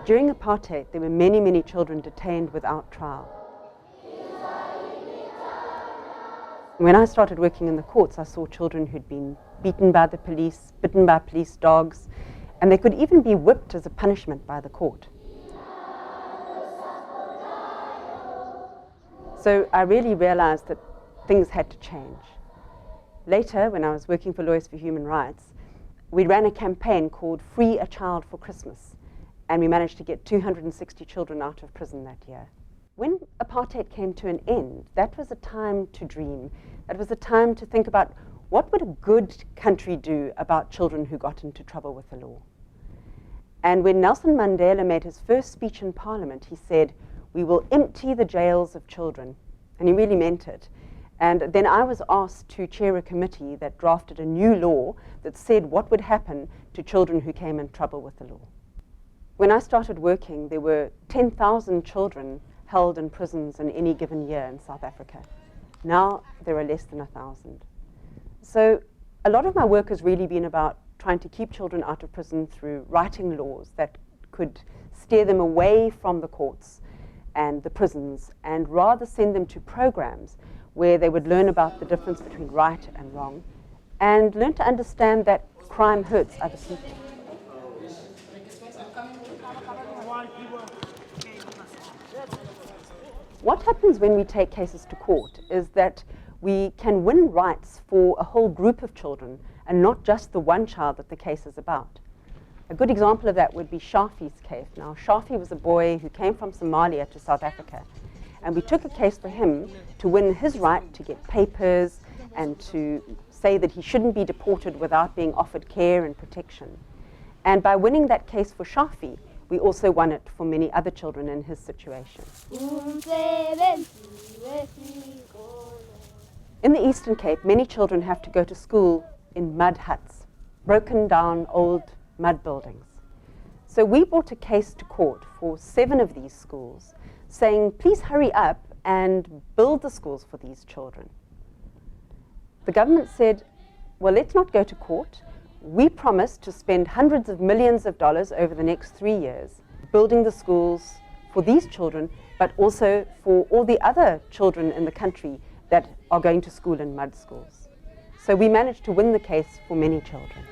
During apartheid, there were many, many children detained without trial. When I started working in the courts, I saw children who'd been beaten by the police, bitten by police dogs, and they could even be whipped as a punishment by the court. So I really realized that things had to change. Later, when I was working for Lawyers for Human Rights, we ran a campaign called Free a Child for Christmas, and we managed to get 260 children out of prison that year. When apartheid came to an end, that was a time to dream. That was a time to think about what would a good country do about children who got into trouble with the law. And when Nelson Mandela made his first speech in Parliament, he said, "We will empty the jails of children." And he really meant it. And then I was asked to chair a committee that drafted a new law that said what would happen to children who came in trouble with the law. When I started working, there were 10,000 children held in prisons in any given year in South Africa. Now there are less than 1,000. So a lot of my work has really been about trying to keep children out of prison through writing laws that could steer them away from the courts and the prisons, and rather send them to programs where they would learn about the difference between right and wrong and learn to understand that crime hurts other people. What happens when we take cases to court is that we can win rights for a whole group of children and not just the one child that the case is about. A good example of that would be Shafi's case. Now, Shafi was a boy who came from Somalia to South Africa, and we took a case for him to win his right to get papers and to say that he shouldn't be deported without being offered care and protection. And by winning that case for Shafi, we also won it for many other children in his situation. In the Eastern Cape, many children have to go to school in mud huts, broken down old mud buildings. So we brought a case to court for 7 of these schools, saying, please hurry up and build the schools for these children. The government said, well, let's not go to court. We promise to spend hundreds of millions of dollars over the next 3 years building the schools for these children, but also for all the other children in the country that are going to school in mud schools. So we managed to win the case for many children.